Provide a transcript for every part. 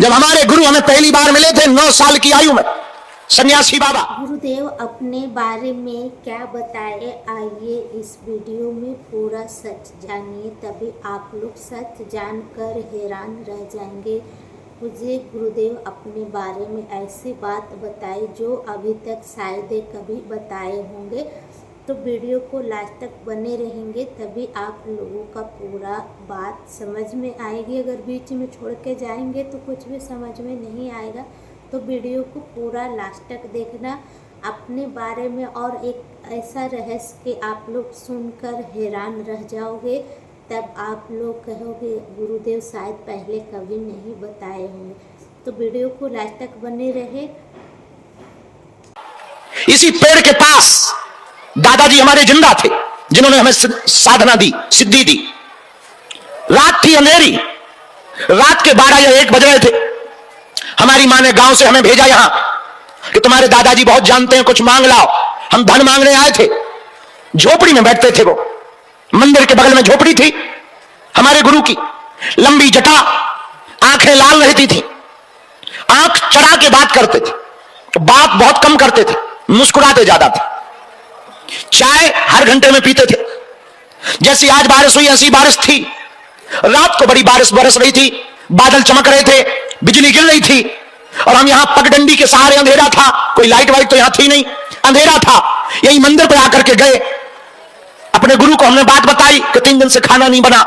जब हमारे गुरु हमें पहली बार मिले थे 9 साल की आयु में, सन्यासी बाबा। गुरुदेव अपने बारे में क्या बताए, आइए इस वीडियो में पूरा सच जानिए, तभी आप लोग सच जानकर हैरान रह जाएंगे। मुझे गुरुदेव अपने बारे में ऐसी बात बताई जो अभी तक शायद कभी बताए होंगे, तो वीडियो को लास्ट तक बने रहेंगे तभी आप लोगों का पूरा बात समझ में आएगी। अगर बीच में छोड़ के जाएंगे तो कुछ भी समझ में नहीं आएगा, तो वीडियो को पूरा लास्ट तक देखना। अपने बारे में और एक ऐसा रहस्य कि आप लोग सुनकर हैरान रह जाओगे, तब आप लोग कहोगे गुरुदेव शायद पहले कभी नहीं बताए होंगे। तो वीडियो को लास्ट तक बने रहे। इसी पेड़ के पास दादाजी हमारे जिंदा थे, जिन्होंने हमें साधना दी, सिद्धि दी। रात थी अंधेरी, रात के 12 या 1 बज रहे थे। हमारी मां ने गांव से हमें भेजा यहां कि तुम्हारे दादाजी बहुत जानते हैं, कुछ मांग लाओ। हम धन मांगने आए थे। झोपड़ी में बैठते थे वो, मंदिर के बगल में झोपड़ी थी हमारे गुरु की। लंबी जटा, आंखें लाल रहती थी, आंख चढ़ा के बात करते थे, तो बात बहुत कम करते थे, मुस्कुराते ज्यादा थे। चाय हर घंटे में पीते थे। जैसी आज बारिश हुई ऐसी बारिश थी। रात को बड़ी बारिश बरस रही थी, बादल चमक रहे थे, बिजली गिर रही थी, और हम यहां पगडंडी के सहारे, अंधेरा था, कोई लाइट वाइट तो यहां थी नहीं, अंधेरा था। यही मंदिर पर आकर के गए। अपने गुरु को हमने बात बताई कि 3 दिन से खाना नहीं बना।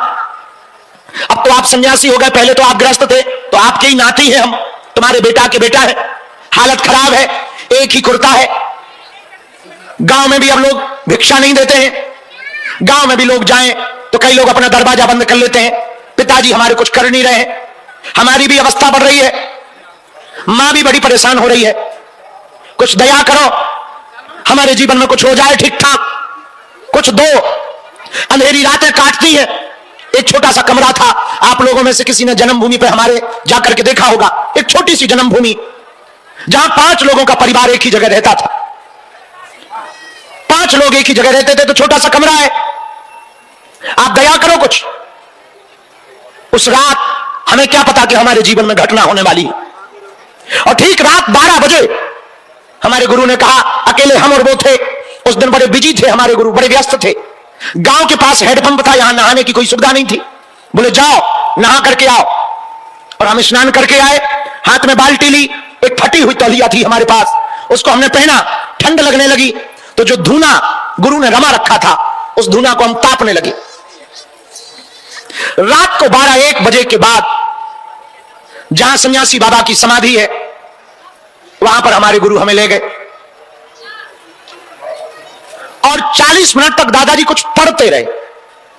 अब तो आप सन्यासी हो गए, पहले तो आप गृहस्थ थे, तो आपके ही नाती है हम, तुम्हारे बेटा के बेटा है। हालत खराब है, एक ही कुर्ता है। गांव में भी अब लोग भिक्षा नहीं देते हैं। गांव में भी लोग जाएं तो कई लोग अपना दरवाजा बंद कर लेते हैं। पिताजी हमारे कुछ कर नहीं रहे। हमारी भी अवस्था बढ़ रही है, मां भी बड़ी परेशान हो रही है। कुछ दया करो, हमारे जीवन में कुछ हो जाए ठीक ठाक, कुछ दो। अंधेरी रातें काटती है। एक छोटा सा कमरा था, आप लोगों में से किसी ने जन्मभूमि पर हमारे जाकर के देखा होगा, एक छोटी सी जन्मभूमि जहां 5 लोगों का परिवार एक ही जगह रहता था। 5 लोग एक ही जगह रहते थे, तो छोटा सा कमरा है। आप दया करो कुछ। उस रात हमें क्या पता कि हमारे जीवन में घटना होने वाली है। और ठीक रात 12 बजे हमारे गुरु ने कहा, अकेले हम और वो थे। उस दिन बड़े बिजी थे हमारे गुरु, बड़े व्यस्त थे। गांव के पास हैंडपंप था, यहां नहाने की कोई सुविधा नहीं थी। बोले जाओ नहा करके आओ। और हम स्नान करके आए, हाथ में बाल्टी ली, एक फटी हुई तौलिया थी हमारे पास, उसको हमने पहना। ठंड लगने लगी तो जो धूना गुरु ने रमा रखा था, उस धूना को हम तापने लगे। रात को 12-1 बजे के बाद जहां सन्यासी बाबा की समाधि है, वहां पर हमारे गुरु हमें ले गए। और 40 मिनट तक दादाजी कुछ पढ़ते रहे।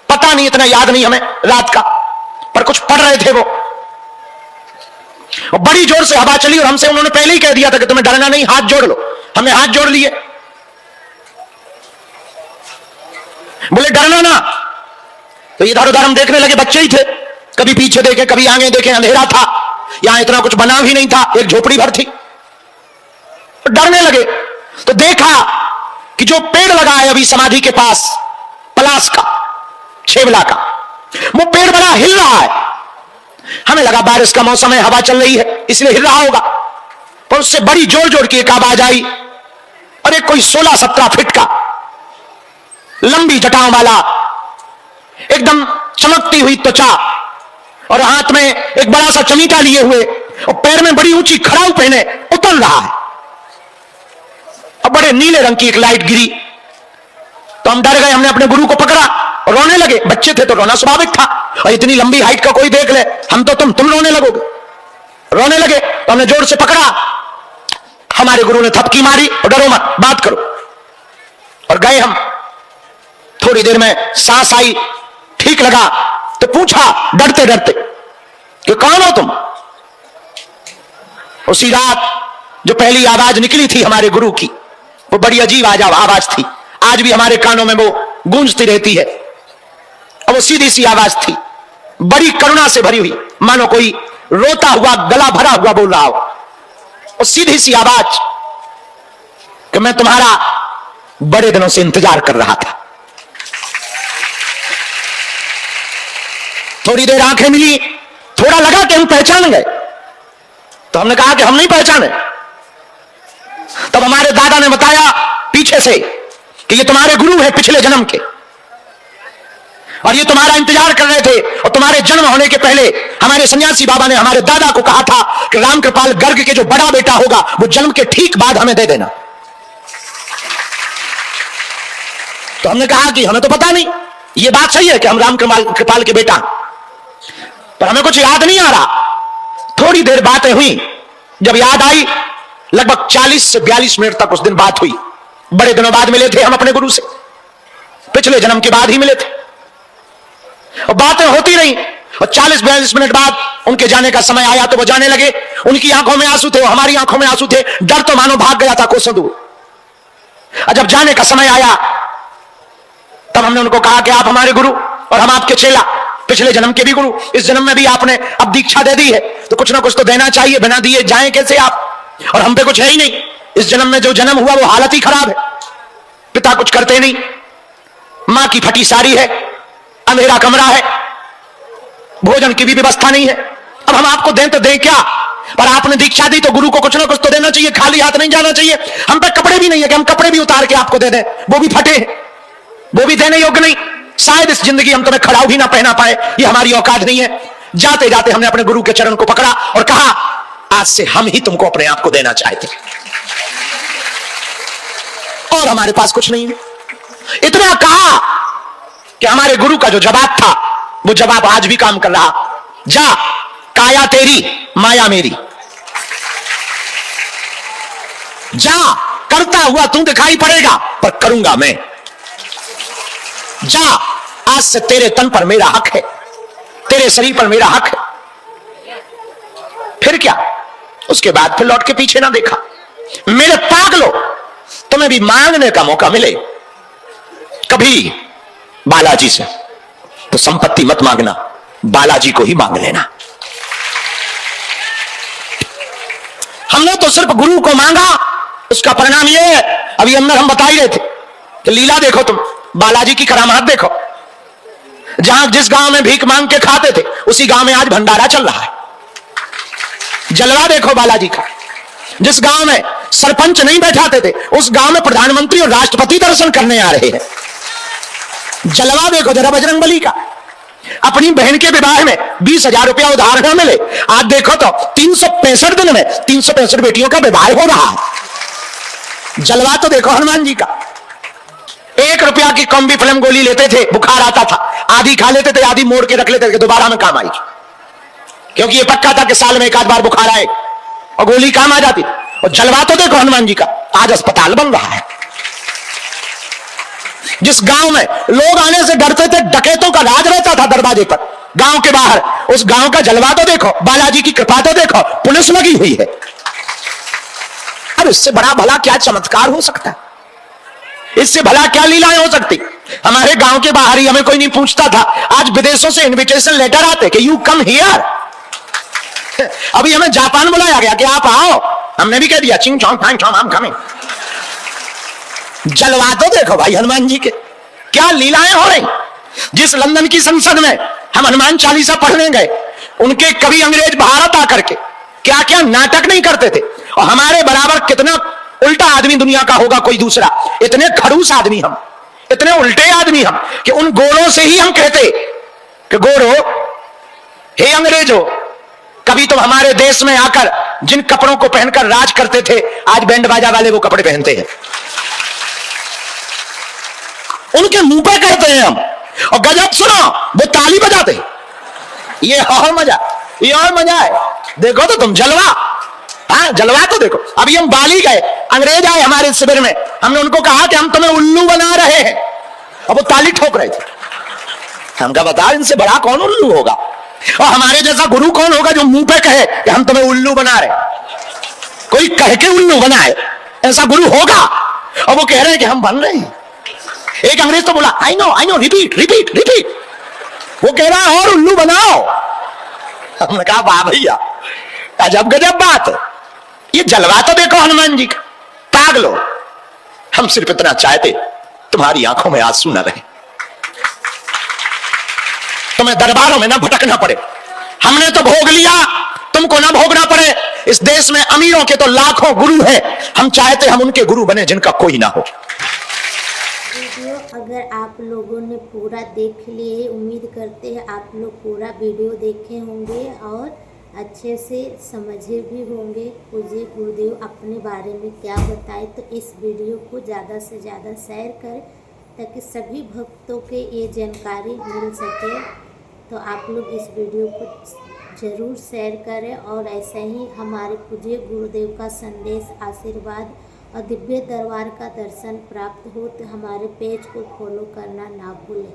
पता नहीं, इतना याद नहीं हमें रात का, पर कुछ पढ़ रहे थे वो। और बड़ी जोर से हवा चली, और हमसे उन्होंने पहले ही कह दिया था कि तुम्हें डरना नहीं, हाथ जोड़ लो। हमने हाथ जोड़ लिए। बोले डरना ना। तो इधर उधर हम देखने लगे, बच्चे ही थे, कभी पीछे देखे कभी आगे देखे। अंधेरा था, यहां इतना कुछ बना भी नहीं था, एक झोपड़ी भर थी। तो डरने लगे तो देखा कि जो पेड़ लगा है अभी समाधि के पास, पलास का, छेवला का, वो पेड़ बड़ा हिल रहा है। हमें लगा बारिश का मौसम है, हवा चल रही है, इसलिए हिल रहा होगा। पर उससे बड़ी जोर जोर की एक आवाज आई, और एक कोई 16-17 फीट का, लंबी जटाओं वाला, एकदम चमकती हुई त्वचा, और हाथ में एक बड़ा सा चमीटा लिए हुए, और पैर में बड़ी ऊंची खड़ाऊ पहने उतर रहा है। और बड़े नीले रंग की एक लाइट गिरी तो हम डर गए। हमने अपने गुरु को पकड़ा और रोने लगे। बच्चे थे तो रोना स्वाभाविक था, और इतनी लंबी हाइट का कोई देख ले, हम तो तुम रोने लगोगे। रोने लगे तो हमने जोर से पकड़ा। हमारे गुरु ने थपकी मारी, और डरो मत, बात करो। और गए हम। थोड़ी देर में सांस आई, ठीक लगा, तो पूछा डरते डरते कि कौन हो तुम। उसी रात जो पहली आवाज निकली थी हमारे गुरु की, वो बड़ी अजीब आवाज थी। आज भी हमारे कानों में वो गूंजती रहती है। और वो सीधी सी आवाज थी, बड़ी करुणा से भरी हुई, मानो कोई रोता हुआ, गला भरा हुआ बोल रहा हो। और सीधी सी आवाज कि मैं तुम्हारा बड़े दिनों से इंतजार कर रहा था। थोड़ी देर आंखें मिली, थोड़ा लगा कि हम पहचान गए। तो हमने कहा कि हम नहीं पहचाने। तब हमारे दादा ने बताया पीछे से कि ये तुम्हारे गुरु हैं पिछले जन्म के, और ये तुम्हारा इंतजार कर रहे थे, और तुम्हारे जन्म होने के पहले हमारे सन्यासी बाबा ने हमारे दादा को कहा था कि रामकृपाल गर्ग के जो बड़ा बेटा होगा वो जन्म के ठीक बाद हमें दे देना। तो हमने कहा कि हमें तो पता नहीं, ये बात सही है कि हम रामकृपाल के बेटा, पर हमें कुछ याद नहीं आ रहा। थोड़ी देर बातें हुई, जब याद आई लगभग 40 से 42 मिनट तक उस दिन बात हुई। बड़े दिनों बाद मिले थे हम अपने गुरु से, पिछले जन्म के बाद ही मिले थे, और बातें होती रही। और 40-42 मिनट बाद उनके जाने का समय आया तो वो जाने लगे। उनकी आंखों में आंसू थे, हमारी आंखों में आंसू थे, डर तो मानो भाग गया था कोसों दूर। और जब जाने का समय आया तब हमने उनको कहा कि आप हमारे गुरु और हम आपके चेला, पिछले जन्म के भी गुरु, इस जन्म में भी आपने अब दीक्षा दे दी है तो कुछ ना कुछ तो देना चाहिए, बिना दिए जाएं कैसे आप? और हम पे कुछ है ही नहीं। इस जन्म में जो जन्म हुआ वो हालत ही खराब है, पिता कुछ करते नहीं, मां की फटी साड़ी है, अंधेरा कमरा है, भोजन की भी व्यवस्था नहीं है। अब हम आपको दें तो दें क्या? पर आपने दीक्षा दी तो गुरु को कुछ ना कुछ तो देना चाहिए, खाली हाथ नहीं जाना चाहिए। हम पे कपड़े भी नहीं है कि हम कपड़े भी उतार के आपको दे दें, वो भी फटे हैं, वो भी देने योग्य नहीं। शायद इस जिंदगी हम तुम्हें खड़ाऊ भी ना पहना पाए, ये हमारी औकात नहीं है। जाते जाते हमने अपने गुरु के चरण को पकड़ा और कहा आज से हम ही तुमको अपने आप को देना चाहते, और हमारे पास कुछ नहीं है। इतना कहा कि हमारे गुरु का जो जवाब था वो जवाब आज भी काम कर रहा। जा, काया तेरी माया मेरी, जा, करता हुआ तू दिखाई पड़ेगा पर करूंगा मैं। जा, आज से तेरे तन पर मेरा हक है, तेरे शरीर पर मेरा हक है। फिर क्या? उसके बाद फिर लौट के पीछे ना देखा। मेरे पागलो, तुम्हें भी मांगने का मौका मिले कभी बालाजी से तो संपत्ति मत मांगना, बालाजी को ही मांग लेना। हमने तो सिर्फ गुरु को मांगा, उसका परिणाम यह है, अभी अंदर हम बता ही रहे थे कि लीला देखो तुम, बालाजी की करामात देखो। जहां जिस गांव में भीख मांग के खाते थे उसी गांव में आज भंडारा चल रहा है। जलवा देखो बालाजी का। जिस गांव में सरपंच नहीं बैठाते थे उस गांव में प्रधानमंत्री और राष्ट्रपति दर्शन करने आ रहे हैं। जलवा देखो जरा बजरंगबली का। अपनी बहन के विवाह में 20,000 रुपया उधार न मिले, आज देखो तो 365 दिन में 365 बेटियों का विवाह हो रहा है। जलवा तो देखो हनुमान जी का। 1 रुपया की कॉम्बी फिल्म गोली लेते थे, बुखार आता था, आधी खा लेते थे, आधी मोड़ के रख लेते थे, दोबारा में काम आएगी, क्योंकि ये पक्का था कि साल में 1 आध बार बुखार आए और गोली काम आ जाती। और जलवा तो देखो हनुमान जी का, आज अस्पताल बन रहा है। जिस गांव में लोग आने से डरते थे, डकैतों का राज रहता था दरवाजे पर, गांव के बाहर, उस गांव का जलवा तो देखो, बालाजी की कृपा तो देखो, पुलिस लगी हुई है। अब इससे बड़ा भला क्या चमत्कार हो सकता है? इससे भला क्या लीलाएं हो सकती? हमारे गांव के बाहर ही हमें कोई नहीं पूछता था, आज विदेशों से इनविटेशन लेटर आते कि यू कम हियर। अभी हमें जापान बुलाया गया कि आप आओ, हमने भी कह दिया चिंग चौंग फांग चौंग हम कमिंग। जलवा तो देखो भाई हनुमान जी के, क्या लीलाएं हो रही। जिस लंदन की संसद में हम हनुमान चालीसा पढ़ने गए, उनके कवि अंग्रेज भारत आकर के क्या क्या नाटक नहीं करते थे, और हमारे बराबर कितना उल्टा आदमी दुनिया का होगा कोई दूसरा। इतने खड़ूस आदमी हम, इतने उल्टे आदमी हम कि उन गोरों से ही हम कहते कि गोरो, हे अंग्रेजो, कभी तुम हमारे देश में आकर जिन कपड़ों को पहनकर राज करते थे, आज बैंड बाजा वाले वो कपड़े पहनते हैं। उनके मुंह पे कहते हैं हम, और गजब सुनो, वो ताली बजाते। ये और मजा, ये और मजा है। देखो तो तुम जलवा, हाँ जलवा तो देखो। अभी हम बाली गए, अंग्रेज आए हमारे शिविर में, हमने उनको कहा कि हम तुम्हें उल्लू बना रहे हैं, और वो ताली ठोक रहे थे। हमका बता, इनसे बड़ा कौन उल्लू होगा, और हमारे जैसा गुरु कौन होगा जो मुंह पे कहे कि हम तुम्हें उल्लू बना रहे। कोई कह के उल्लू बनाए, ऐसा गुरु होगा? और वो कह रहे हैं कि हम बन रहे हैं। एक अंग्रेज तो बोला I know repeat repeat repeat, वो कह रहा है और उल्लू बनाओ। हमने कहा वाह भैया, अजब गजब बात। ये जलवा तो देखो हनुमान जी का। पागलो, हम सिर्फ इतना चाहते तुम्हारी आंखों में आंसू न रहे, तुम्हें दरबारों में ना भटकना पड़े। हमने तो भोग लिया, तुमको ना भोगना पड़े। इस देश में अमीरों के तो लाखों गुरु हैं, हम चाहते हम उनके गुरु बने जिनका कोई ना हो। वीडियो अगर आप लोगों ने पूरा देख लिए, उम्मीद करते हैं आप लोग पूरा वीडियो देखे होंगे और अच्छे से समझे भी होंगे पूज्य गुरुदेव अपने बारे में क्या बताए। तो इस वीडियो को ज़्यादा से ज़्यादा शेयर करें ताकि सभी भक्तों के ये जानकारी मिल सके। तो आप लोग इस वीडियो को ज़रूर शेयर करें और ऐसे ही हमारे पूज्य गुरुदेव का संदेश, आशीर्वाद और दिव्य दरबार का दर्शन प्राप्त हो तो हमारे पेज को फॉलो करना ना भूलें।